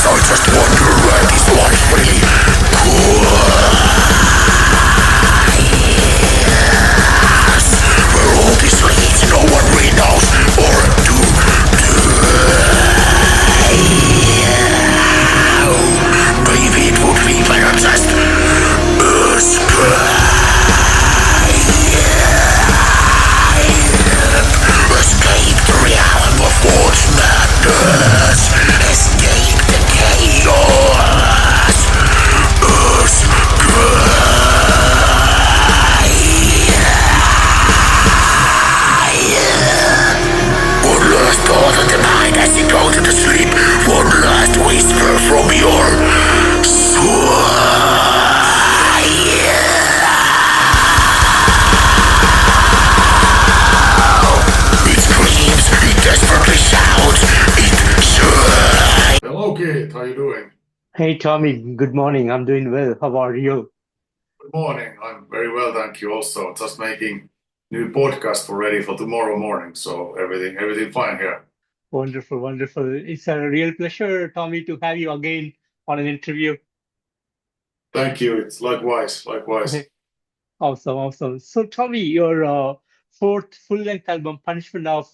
I just wonder where this life really goes. Where all this leads, no one really knows. Or do maybe it would be better just escape the realm of what's madness. Escape the chaos. One last thought on the mind as you go to the sleep. One last whisper from your soul. It screams, it desperately shouts, it should. Hello, Keith. How you doing? Hey Tommy, good morning. I'm doing well. How are you? Good morning. I'm very well, thank you. Also, just making new podcast for ready for tomorrow morning. So everything fine here. Wonderful, wonderful. It's a real pleasure, Tommy, to have you again on an interview. Thank you. It's likewise. Awesome, awesome. So, Tommy, your fourth full-length album, Punishment of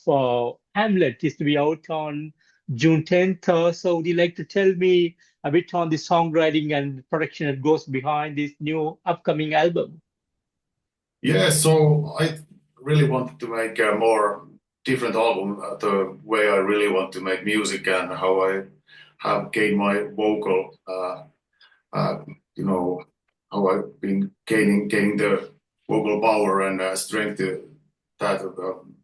Hamlet, is to be out on June 10th. So, would you like to tell me a bit on the songwriting and production that goes behind this new upcoming album? Yeah. So I really wanted to make a more different album. The way I really want to make music and how I have gained my vocal. How I've been gaining the vocal power and strength that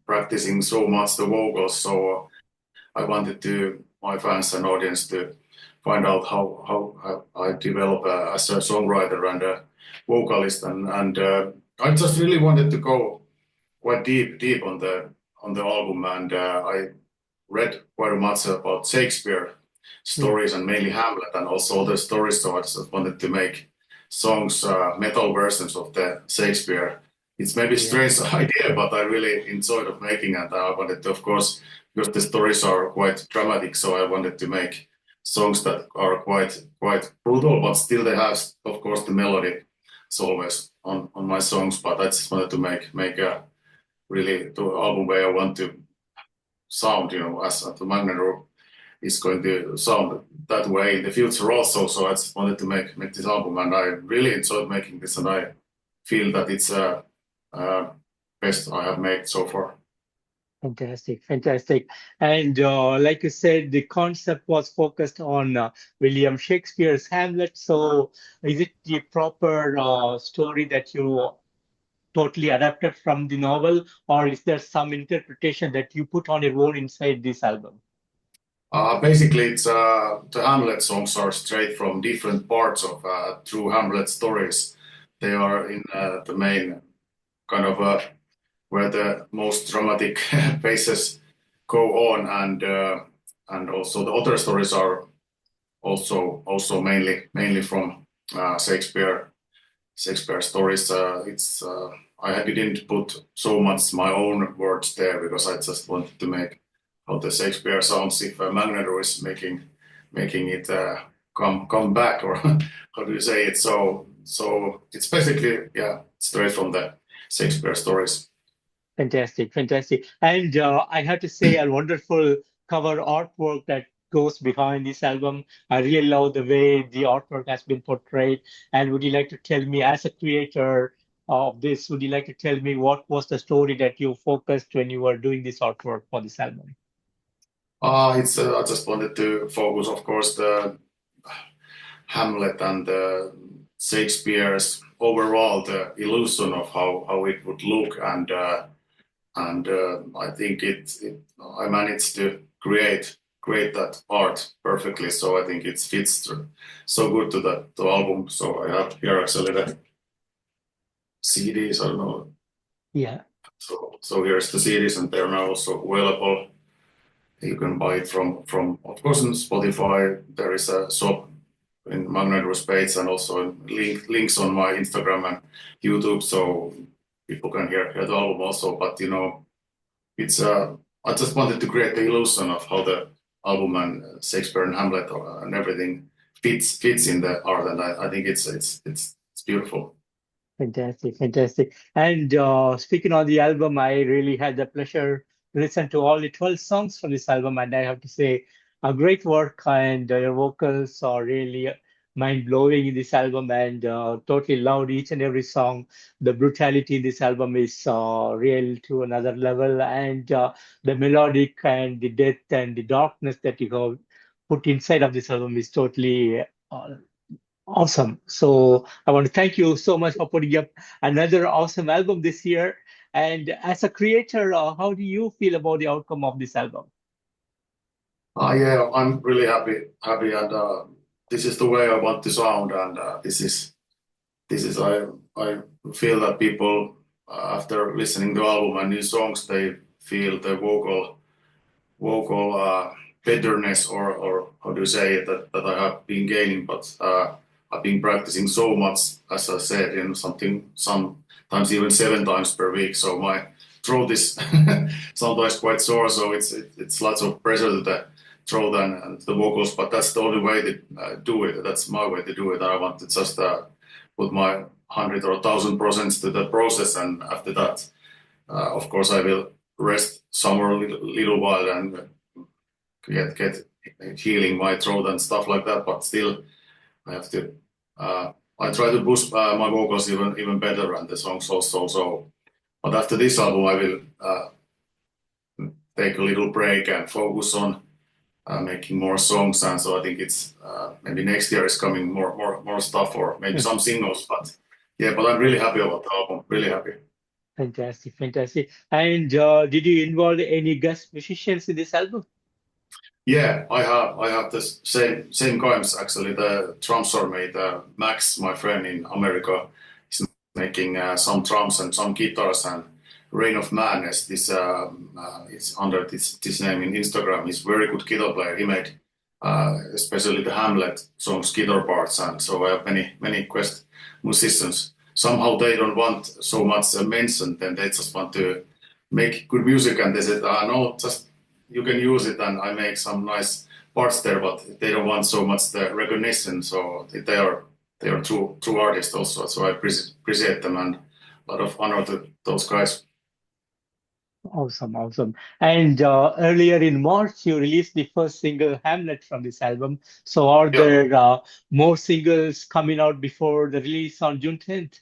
practicing so much the vocals. So I wanted to my fans and audience to find out how I develop as a songwriter and a vocalist, and I just really wanted to go quite deep on the album, and I read quite much about Shakespeare stories and mainly Hamlet and also other stories. So I just wanted to make songs, metal versions of the Shakespeare. It's maybe a strange idea, but I really enjoyed of making it. I wanted to, of course, because the stories are quite dramatic, so I wanted to make songs that are quite brutal, but still they have, of course, the melody. It's always on my songs, but I just wanted to make a really the album where I want to sound, as the Magnadur is going to sound that way in the future also. So I just wanted to make this album, and I really enjoyed making this, and I feel that it's best I have made so far. Fantastic, fantastic. And like you said, the concept was focused on William Shakespeare's Hamlet. So is it the proper story that you totally adapted from the novel, or is there some interpretation that you put on your own inside this album? Basically, it's the Hamlet songs are straight from different parts of true Hamlet stories. They are in the main kind of where the most dramatic phases go on, and also the other stories are also mainly from Shakespeare stories. I didn't put so much my own words there because I just wanted to make how the Shakespeare sounds if Magnadur is making it come back, or how do you say it? So it's basically straight from the Shakespeare stories. Fantastic, fantastic. And I have to say, a wonderful cover artwork that goes behind this album. I really love the way the artwork has been portrayed. And would you like to tell me, as a creator of this, would you like to tell me what was the story that you focused when you were doing this artwork for this album? I just wanted to focus, of course, the Hamlet and Shakespeare's overall the illusion of how it would look, and I think I managed to create that art perfectly. So I think it fits so good to the album. So I have here actually the CDs. I don't know. Yeah. So here's the CDs, and they're now also available. You can buy it from of course on Spotify. There is a shop in Magnadur's page, and also links on my Instagram and YouTube, so people can hear the album also. But it's I just wanted to create the illusion of how the album and Shakespeare and Hamlet and everything fits in the art, and I think it's beautiful. Fantastic, fantastic. And speaking on the album, I really had the pleasure to listen to all the 12 songs from this album, and I have to say, a great work, and your vocals are really mind-blowing in this album, and totally loved each and every song. The brutality in this album is real to another level, and the melodic and the depth and the darkness that you have put inside of this album is totally awesome. So I want to thank you so much for putting up another awesome album this year. And as a creator, how do you feel about the outcome of this album? Yeah, I'm really happy, and this is the way I want to sound, and this is I feel that people after listening to album and new songs, they feel the vocal betterness, or how do you say it, that I have been gaining, but I've been practicing so much, as I said, sometimes even 7 times per week. So my throat is sometimes quite sore. So it's lots of pressure to the throat and the vocals. But that's the only way to do it. That's my way to do it. I want to just put my 100 or 1,000% to the process, and after that, of course, I will rest somewhere a little while and get healing my throat and stuff like that. But still, I have to. I try to boost my vocals even better and the songs also. So, but after this album, I will take a little break and focus on making more songs. And so I think it's maybe next year is coming more stuff, or maybe some singles. But yeah, but I'm really happy about the album. Really happy. Fantastic, fantastic. And did you involve any guest musicians in this album? Yeah, I have the same guys actually. The drums are made. Max, my friend in America, is making some drums and some guitars. And Reign of Madness, this is under this name in Instagram. He's a very good guitar player. He made especially the Hamlet songs guitar parts, and so I have many guest musicians. Somehow they don't want so much mention, then they just want to make good music, and they said, no, just you can use it, and I make some nice parts there, but they don't want so much the recognition. So they are true artists also. So I appreciate them, and a lot of honor to those guys. Awesome, awesome. And earlier in March, you released the first single, Hamlet, from this album. So are Yeah. there more singles coming out before the release on June 10th?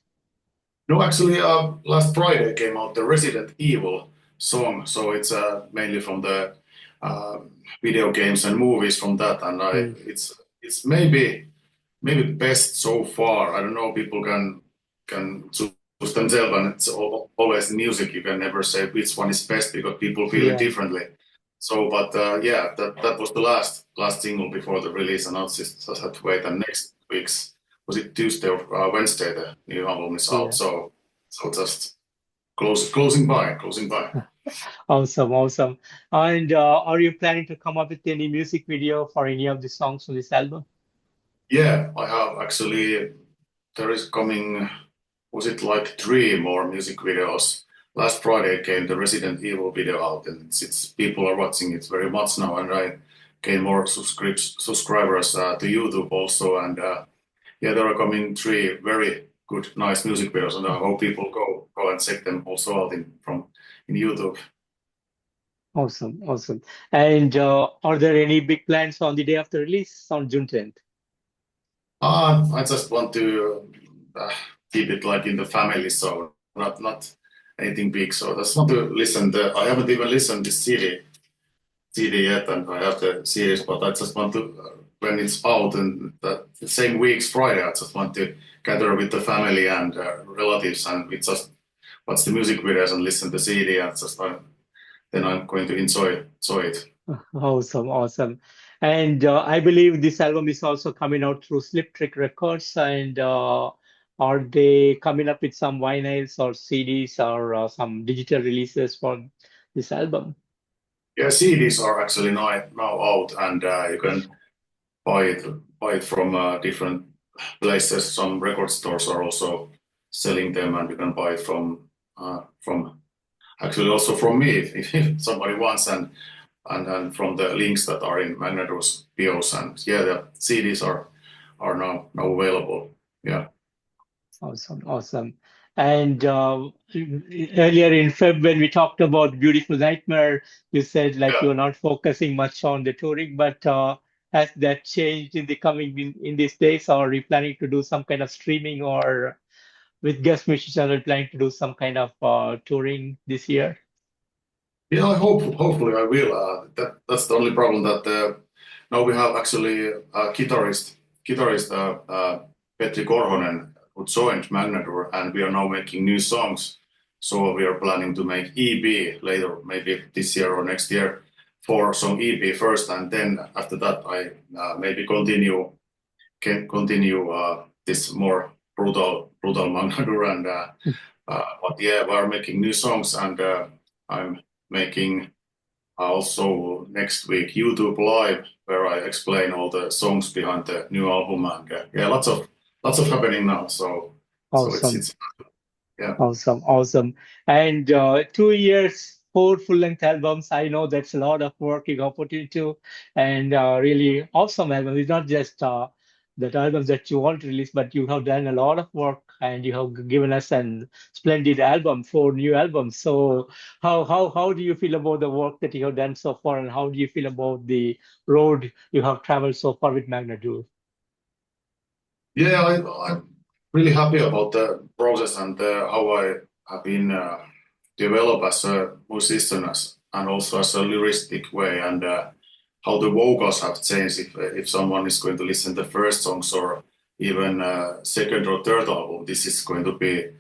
No, actually, last Friday came out the Resident Evil song. So it's mainly from the video games and movies from that, and it's maybe the best so far. I don't know. People can choose themselves, and it's always music. You can never say which one is best because people feel it differently. So, but yeah, that was the last single before the release, and I just had to wait. And next week's, was it Tuesday or Wednesday, the new album is out. So just closing by. Awesome, awesome. And are you planning to come up with any music video for any of the songs on this album? Yeah, I have actually. There is coming. Was it like 3 more music videos? Last Friday came the Resident Evil video out, and it's people are watching it very much now, and I gained more subscribers to YouTube also, and yeah, there are coming 3 very good, nice music videos, and I hope people go and check them also out in YouTube. Awesome, awesome. And are there any big plans on the day of the release on June 10th? I just want to keep it like in the family, so not anything big. So I just want to listen. I haven't even listened to CD yet, and I have the series, but I just want to when it's out and the same week's Friday, I just want to gather with the family and relatives, and we just watch the music videos and listen to CD, and then I'm going to enjoy it. Awesome, awesome. And I believe this album is also coming out through Slip Trick Records. And are they coming up with some vinyls or CDs or some digital releases for this album? Yeah, CDs are actually now out, and you can buy it from different places. Some record stores are also selling them, and you can buy it from actually also from me if somebody wants. And and from the links that are in Magnadur's bios. And yeah, the CDs are now available. Yeah. Awesome, awesome. And earlier in Feb, when we talked about Beautiful Nightmare, you said like Yeah. you're not focusing much on the touring, but has that changed in the coming in these days, or are you planning to do some kind of streaming or with guest musicians, are you planning to do some kind of touring this year? Yeah, I hope hopefully I will. That's the only problem that now we have actually a guitarist Petri Korhonen who joined Magnadur, and we are now making new songs. So we are planning to make EP later, maybe this year or next year, for some EP first, and then after that I maybe continue this more brutal Magnadur and but yeah, we are making new songs, and I'm making also next week YouTube live where I explain all the songs behind the new album, and yeah, lots of happening now. So Awesome. it's yeah. Awesome, awesome. And 2 years, four full-length albums. I know that's a lot of work you got put into, and really awesome album. It's not just that albums that you want to release, but you have done a lot of work, and you have given us an splendid album, four new albums. So, how do you feel about the work that you have done so far, and how do you feel about the road you have traveled so far with Magnadur? Yeah, I'm really happy about the process and how I have been developed as a musician and also as a lyristic way, and how the vocals have changed if someone is going to listen to the first songs or even second or third album. This is going to be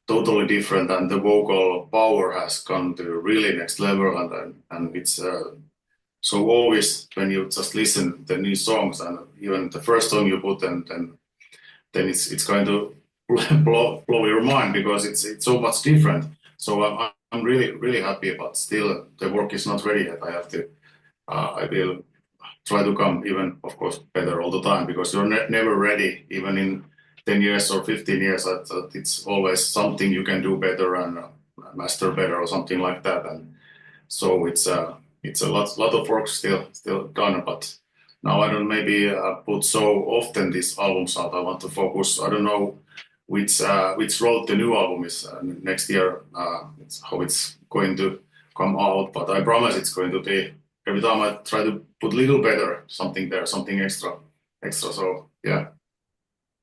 totally different, and the vocal power has gone to really next level, and it's so always when you just listen the new songs and even the first song you put, and then it's going to blow your mind because it's so much different. So I'm really happy, but still the work is not ready yet. I have to I will try to come even, of course, better all the time because you're never ready, even in 10 years or 15 years. It's always something you can do better and master better or something like that. And so it's a lot of work still done, but now I don't maybe put so often these albums out. I want to focus. I don't know which road the new album is next year. It's how it's going to come out, but I promise it's going to be. Every time I try to put little better something there, something extra. So yeah.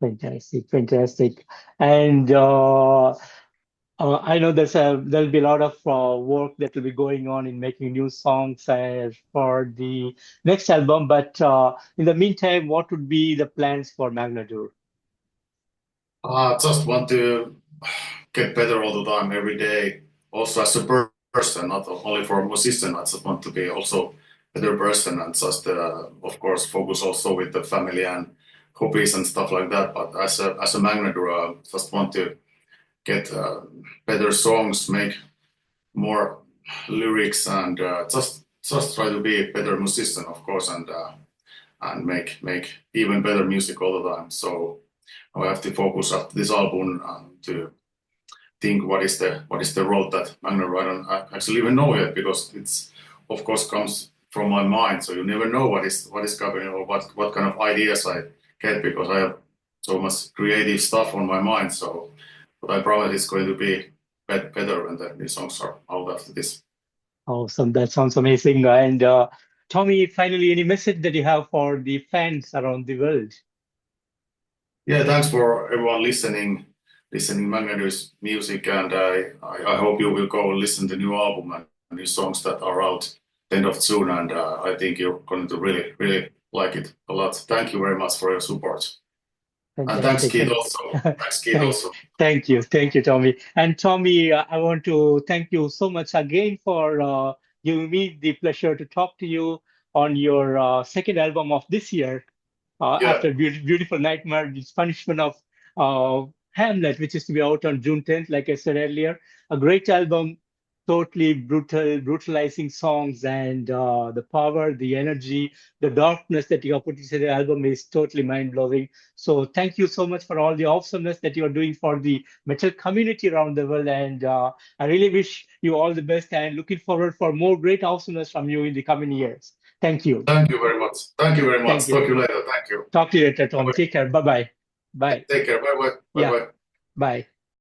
Fantastic, fantastic. And I know there'll be a lot of work that will be going on in making new songs for the next album. But in the meantime, what would be the plans for Magnadur? Just want to get better all the time, every day. Also as a person, not only for a musician. I just want to be also a better person and just, of course, focus also with the family and hobbies and stuff like that. But as a Magnadur, just want to get better songs, make more lyrics, and just try to be a better musician, of course, and make even better music all the time. So I have to focus after this album to think what is the road that Magnadur. I don't actually even know yet because it's of course comes from my mind. So you never know what is coming or what kind of ideas I get because I have so much creative stuff on my mind. So, but I promise it's going to be better when the new songs are out after this. Awesome, that sounds amazing. And Tommy, finally, any message that you have for the fans around the world? Yeah, thanks for everyone listening Magnadur's music, and I hope you will go and listen to the new album and new songs that are out 10th of June, and I think you're going to really like it a lot. Thank you very much for your support, and thanks Fantastic. Keith also. Thanks Keith Thank, also. thank you, Tommy. And Tommy, I want to thank you so much again for giving me the pleasure to talk to you on your second album of this year, Yeah, after Beautiful Nightmare, This Punishment of Hamlet, which is to be out on June 10th, like I said earlier. A great album, totally brutalizing songs, and the power, the energy, the darkness that you have put into the album is totally mind-blowing. So thank you so much for all the awesomeness that you are doing for the metal community around the world, and I really wish you all the best and looking forward for more great awesomeness from you in the coming years. Thank you. Thank you very much. Thank you very much. Thank you. Talk to you later. Thank you. Talk to you later, Tom. Bye. Take care. Bye-bye. Bye. Take care. Bye bye. Bye Yeah. bye. Bye.